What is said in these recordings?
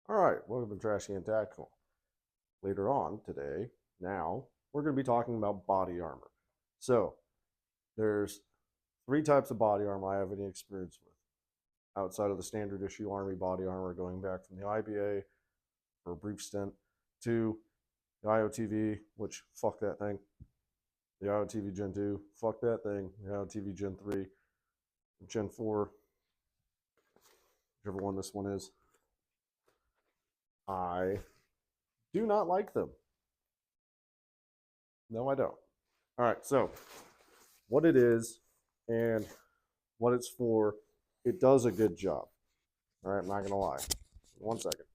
All right, welcome to Trashy and Tactical. Later on today, now, we're going to be talking about body armor. So, there's three types of body armor I have any experience with. Outside of the standard issue Army body armor, going back from the IBA for a brief stint to the IOTV, which fuck that thing. The IOTV Gen 2, fuck that thing. The IOTV Gen 3, Gen 4, whichever one this one is. I do not like them. No, I don't. All right, so what it is and what it's for, it does a good job. All right, I'm not gonna lie. 1 second.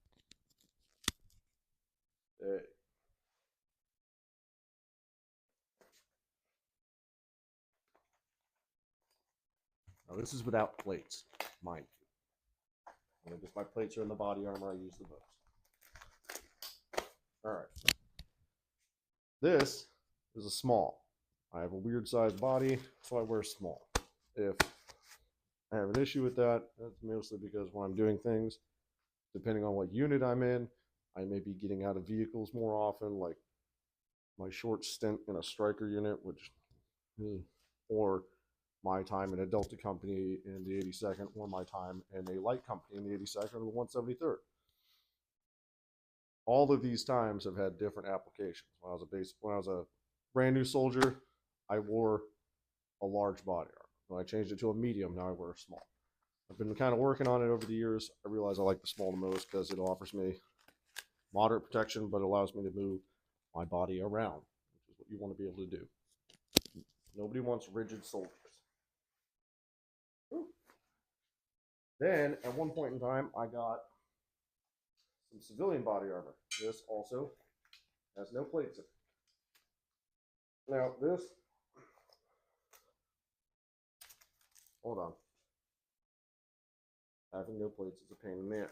Hey. Now this is without plates, mind you. And just my plates are in the body armor I use the most. All right. This is a small. I have a weird sized body, so I wear small. If I have an issue with that, that's mostly because when I'm doing things, depending on what unit I'm in, I may be getting out of vehicles more often, like my short stint in a striker unit, which, or my time in a Delta company in the 82nd, or my time in a light company in the 82nd or the 173rd. All of these times have had different applications. When I was a brand new soldier, I wore a large body armor. When I changed it to a medium, now I wear a small. I've been kind of working on it over the years. I realize I like the small the most because it offers me moderate protection, but allows me to move my body around, which is what you want to be able to do. Nobody wants rigid soldiers. Ooh. Then, at one point in time, I got some civilian body armor. This also has no plates in it. Now, this, hold on. Having no plates is a pain in the ass.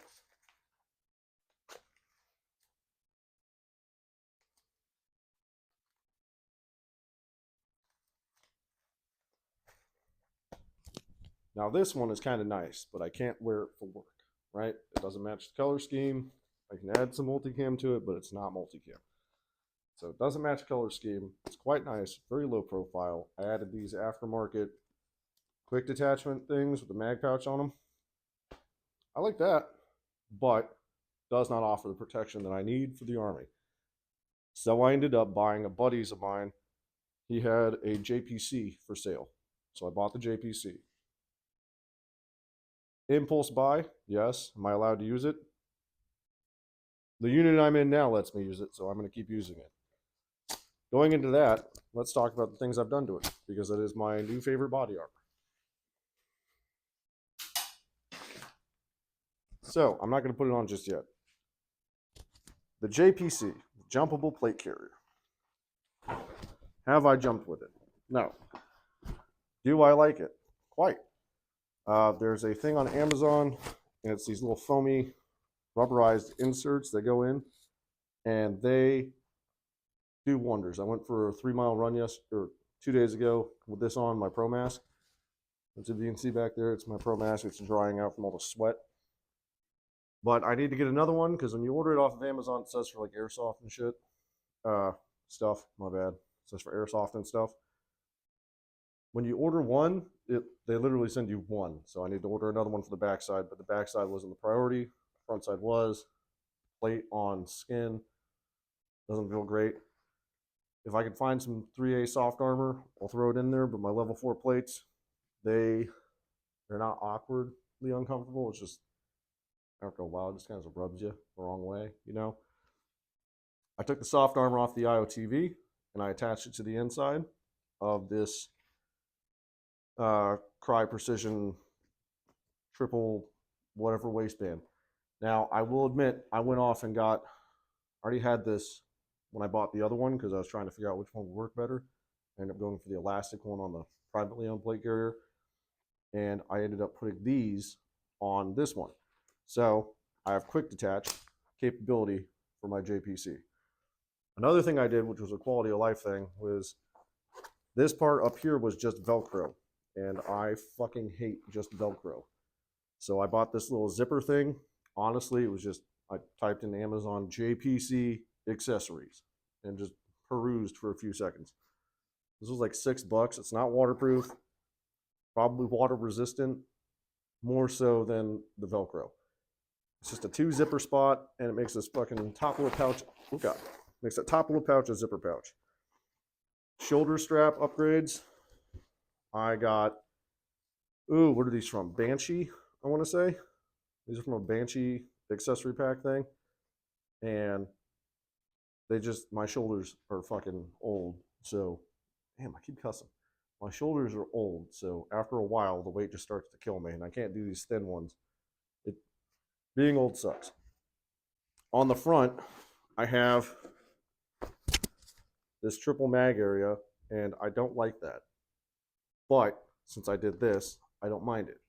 Now this one is kind of nice, but I can't wear it for work, right? It doesn't match the color scheme. I can add some multicam to it, but it's not multicam. So it doesn't match the color scheme. It's quite nice, very low profile. I added these aftermarket quick detachment things with the mag pouch on them. I like that, but does not offer the protection that I need for the Army. So I ended up buying a buddy's of mine. He had a JPC for sale. So I bought the JPC. Impulse buy, yes. Am I allowed to use it? The unit I'm in now lets me use it, so I'm going to keep using it. Going into that, let's talk about the things I've done to it, because it is my new favorite body armor. So, I'm not going to put it on just yet. The JPC, Jumpable Plate Carrier. Have I jumped with it? No. Do I like it? Quite. There's a thing on Amazon, and it's these little foamy rubberized inserts that go in, and they do wonders. I went for a 3-mile run 2 days ago with this on, my Pro Mask. As you can see back there, it's my Pro Mask. It's drying out from all the sweat. But I need to get another one because when you order it off of Amazon, it says for like airsoft and shit. Stuff, my bad. It says for airsoft and stuff. When you order one, they literally send you one. So I need to order another one for the backside, but the backside wasn't the priority. The front side was. Plate on skin. Doesn't feel great. If I could find some 3A soft armor, I'll throw it in there, but my level 4 plates, they're not awkwardly uncomfortable. It's just, after a while, it just kind of rubs you the wrong way, you know? I took the soft armor off the IOTV, and I attached it to the inside of this Cry Precision triple whatever waistband. Now, I will admit, I went off and already had this when I bought the other one because I was trying to figure out which one would work better. I ended up going for the elastic one on the privately owned plate carrier. And I ended up putting these on this one. So I have quick detach capability for my JPC. Another thing I did, which was a quality of life thing, was this part up here was just Velcro. And I fucking hate just Velcro. So I bought this little zipper thing. Honestly, it was just I typed in Amazon JPC accessories and just perused for a few seconds. This was like $6. It's not waterproof, probably water resistant, more so than the Velcro. It's just a 2-zipper spot, and it makes this fucking top little pouch. Oh god, makes that top little pouch a zipper pouch. Shoulder strap upgrades. I got. Ooh, what are these from? Banshee, I want to say. These are from a Banshee accessory pack thing, and my shoulders are fucking old. So, damn, I keep cussing. My shoulders are old, so after a while, the weight just starts to kill me, and I can't do these thin ones. Being old sucks. On the front, I have this triple mag area, and I don't like that. But since I did this, I don't mind it.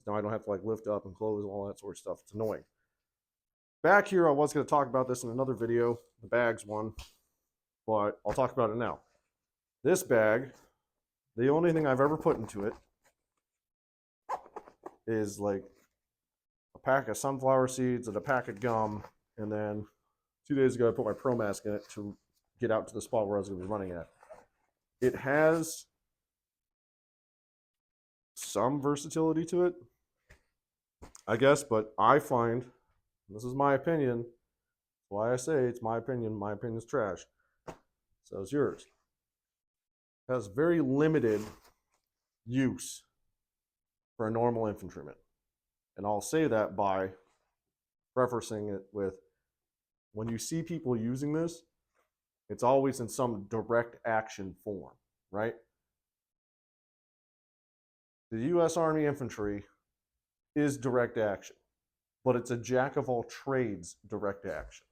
Now I don't have to like lift up and close and all that sort of stuff. It's annoying. Back here, I was going to talk about this in another video, the bags one, but I'll talk about it now. This bag, the only thing I've ever put into it is like a pack of sunflower seeds and a pack of gum, and then 2 days ago I put my Pro Mask in it to get out to the spot where I was going to be running at. It has some versatility to it, I guess, but I find, this is my opinion, that's why I say it's my opinion is trash. So is yours. It has very limited use for a normal infantryman. And I'll say that by prefacing it with, when you see people using this, it's always in some direct action form, right? The U.S. Army Infantry is direct action, but it's a jack of all trades direct action.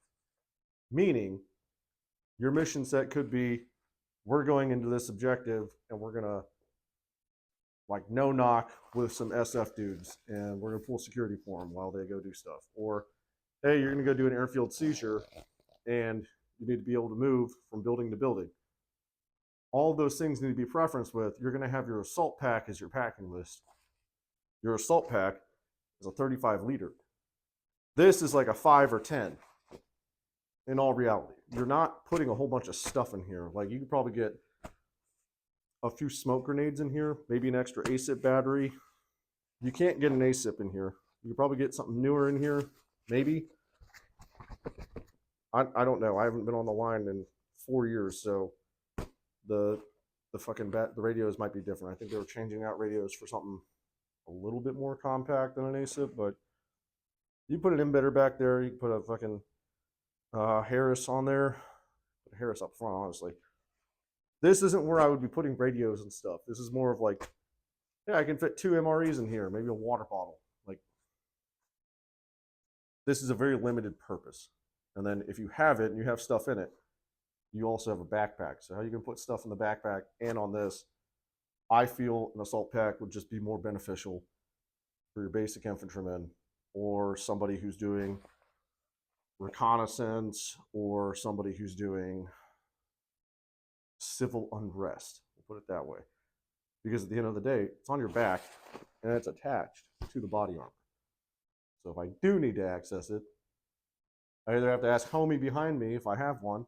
Meaning, your mission set could be, we're going into this objective and we're going to like no knock with some SF dudes and we're going to pull security for them while they go do stuff. Or, hey, you're going to go do an airfield seizure and you need to be able to move from building to building. All of those things need to be preferenced with, you're going to have your assault pack as your packing list. Your assault pack is a 35 liter. This is like a 5 or 10 in all reality. You're not putting a whole bunch of stuff in here. Like you could probably get a few smoke grenades in here, maybe an extra ASIP battery. You can't get an ASIP in here. You could probably get something newer in here, maybe. I don't know. I haven't been on the line in 4 years, so the radios might be different. I think they were changing out radios for something a little bit more compact than an ASIP, but you put an embedder back there, you can put a fucking Harris on there. Put Harris up front, honestly. This isn't where I would be putting radios and stuff. This is more of like, yeah, I can fit 2 MREs in here, maybe a water bottle. Like, this is a very limited purpose. And then if you have it and you have stuff in it, you also have a backpack. So how you can put stuff in the backpack and on this, I feel an assault pack would just be more beneficial for your basic infantryman or somebody who's doing reconnaissance or somebody who's doing civil unrest. We'll put it that way. Because at the end of the day, it's on your back and it's attached to the body armor. So if I do need to access it, I either have to ask homie behind me, if I have one,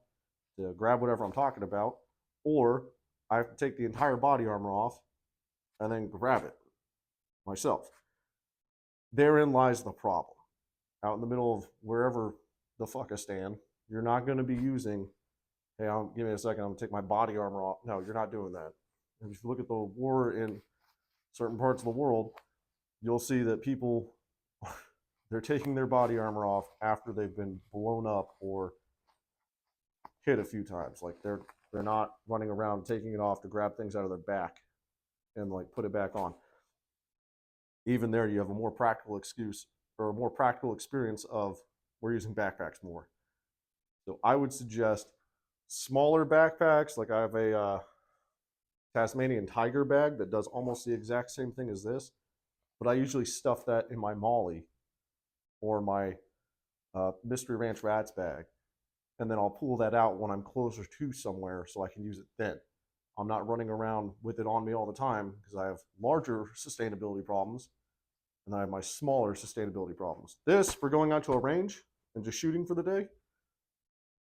to grab whatever I'm talking about, or I have to take the entire body armor off and then grab it myself. Therein lies the problem. Out in the middle of wherever the fuck I stand, you're not going to be using, hey, give me a second, I'm going to take my body armor off. No, you're not doing that. And if you look at the war in certain parts of the world, you'll see that people, they're taking their body armor off after they've been blown up or hit a few times. Like they're not running around taking it off to grab things out of their back and like put it back on. Even there, you have a more practical excuse or a more practical experience of we're using backpacks more. So I would suggest smaller backpacks. Like I have a Tasmanian tiger bag that does almost the exact same thing as this, but I usually stuff that in my Molly or my Mystery Ranch Rats bag, and then I'll pull that out when I'm closer to somewhere so I can use it then. I'm not running around with it on me all the time because I have larger sustainability problems and I have my smaller sustainability problems. This, for going out to a range, and just shooting for the day,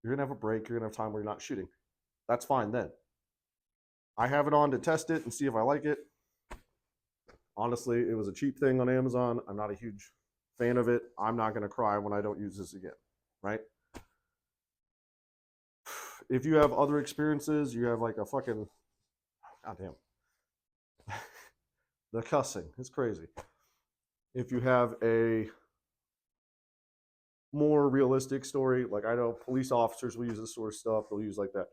you're gonna have a break. You're gonna have time where you're not shooting. That's fine then. I have it on to test it and see if I like it. Honestly, it was a cheap thing on Amazon. I'm not a huge fan of it. I'm not gonna cry when I don't use this again, right? If you have other experiences, you have like a fucking, goddamn, the cussing, it's crazy. If you have a more realistic story, like I know police officers will use this sort of stuff. They'll use like that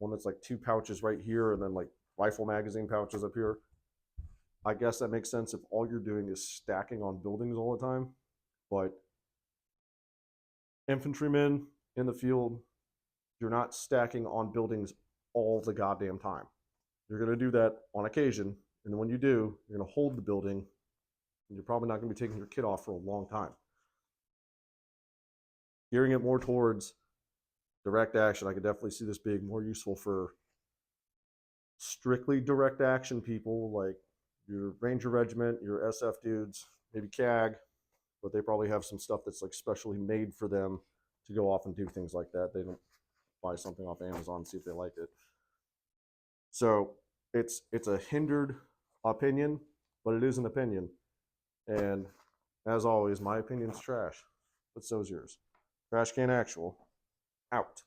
one that's like 2 pouches right here and then like rifle magazine pouches up here. I guess that makes sense if all you're doing is stacking on buildings all the time. But infantrymen in the field, you're not stacking on buildings all the goddamn time. You're going to do that on occasion. And then when you do, you're going to hold the building. And you're probably not going to be taking your kit off for a long time. Gearing it more towards direct action, I could definitely see this being more useful for strictly direct action people like your Ranger Regiment, your SF dudes, maybe CAG, but they probably have some stuff that's like specially made for them to go off and do things like that. They don't buy something off Amazon and see if they like it. So it's a hindered opinion, but it is an opinion. And as always, my opinion's trash, but so is yours. Trash Can Actual, out.